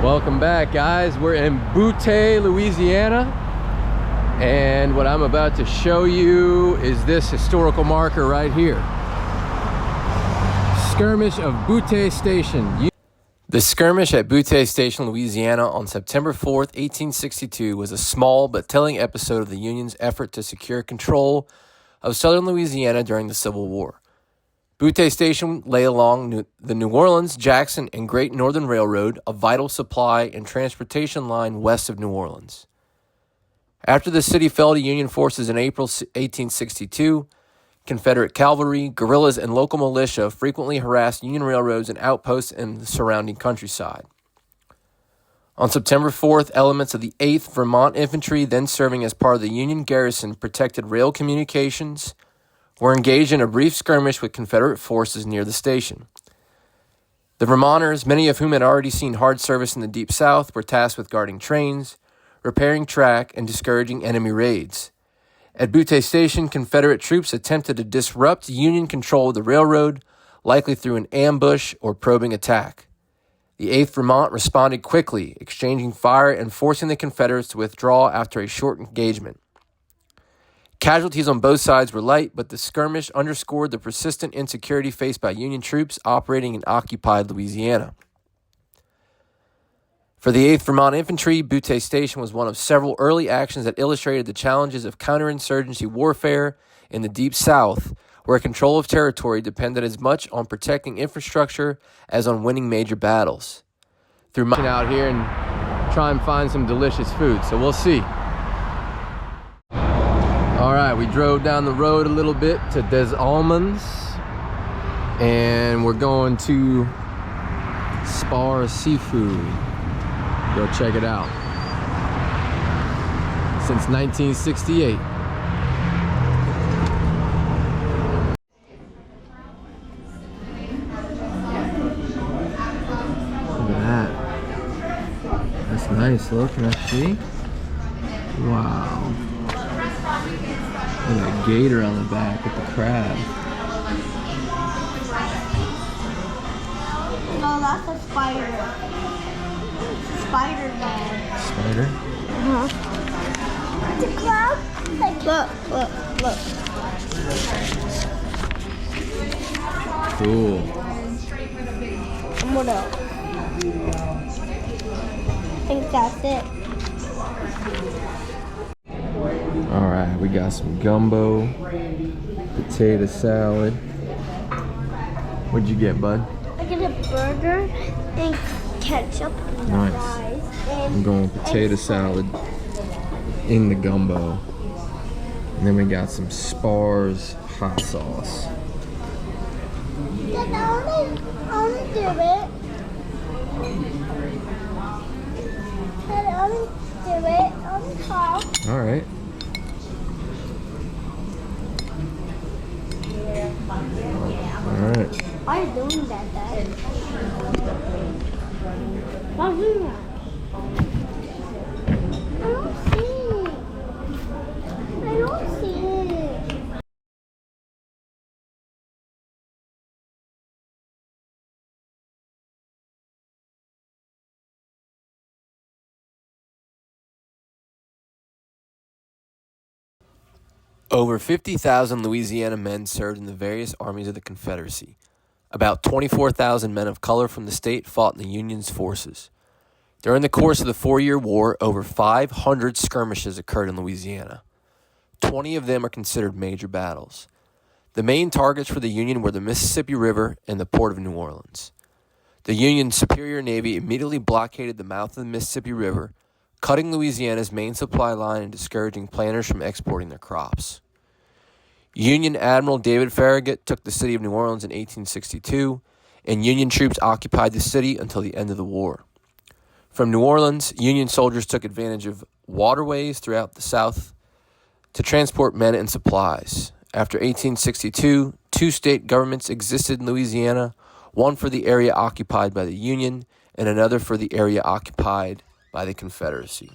Welcome back, guys. We're in Boutte, Louisiana, and what I'm about to show you is this historical marker right here. Skirmish of Boutte Station. The skirmish at Boutte Station, Louisiana on September 4th, 1862 was a small but telling episode of the Union's effort to secure control of southern Louisiana during the Civil War. Boutte Station lay along the New Orleans, Jackson, and Great Northern Railroad, a vital supply and transportation line west of New Orleans. After the city fell to Union forces in April 1862, Confederate cavalry, guerrillas, and local militia frequently harassed Union railroads and outposts in the surrounding countryside. On September 4th, elements of the 8th Vermont Infantry, then serving as part of the Union garrison, protected rail communications, were engaged in a brief skirmish with Confederate forces near the station. The Vermonters, many of whom had already seen hard service in the Deep South, were tasked with guarding trains, repairing track, and discouraging enemy raids. At Boutte Station, Confederate troops attempted to disrupt Union control of the railroad, likely through an ambush or probing attack. The 8th Vermont responded quickly, exchanging fire and forcing the Confederates to withdraw after a short engagement. Casualties on both sides were light, but the skirmish underscored the persistent insecurity faced by Union troops operating in occupied Louisiana. For the 8th Vermont Infantry, Boutte Station was one of several early actions that illustrated the challenges of counterinsurgency warfare in the Deep South, where control of territory depended as much on protecting infrastructure as on winning major battles. Through out here and try and find some delicious food, so we'll see. All right, we drove down the road a little bit to Des Allemands, and we're going to Spar Seafood. Go check it out. Since 1968. Look at that. That's nice. Look, can I see? Wow. Look at a gator on the back with the crab. No, that's a spider. Spider-Man. Spider? Uh-huh. It's a crab? Like, look. Cool. And what else? I think that's it. Alright, we got some gumbo, potato salad. What'd you get, bud? I get a burger and ketchup and Nice. fries. I'm going with potato salad in the gumbo. And then we got some Spar's hot sauce. Dad, I wanna do it. Dad, I wanna do it on top. Alright. Alright. Why are you doing that, Dad? Why are you doing that? I don't see it. I don't see it. Over 50,000 Louisiana men served in the various armies of the Confederacy. About 24,000 men of color from the state fought in the Union's forces. During the course of the 4-year war, over 500 skirmishes occurred in Louisiana. 20 of them are considered major battles. The main targets for the Union were the Mississippi River and the port of New Orleans. The Union's Superior Navy immediately blockaded the mouth of the Mississippi River, cutting Louisiana's main supply line and discouraging planters from exporting their crops. Union Admiral David Farragut took the city of New Orleans in 1862, and Union troops occupied the city until the end of the war. From New Orleans, Union soldiers took advantage of waterways throughout the South to transport men and supplies. After 1862, two state governments existed in Louisiana, one for the area occupied by the Union and another for the area occupied by the Confederacy.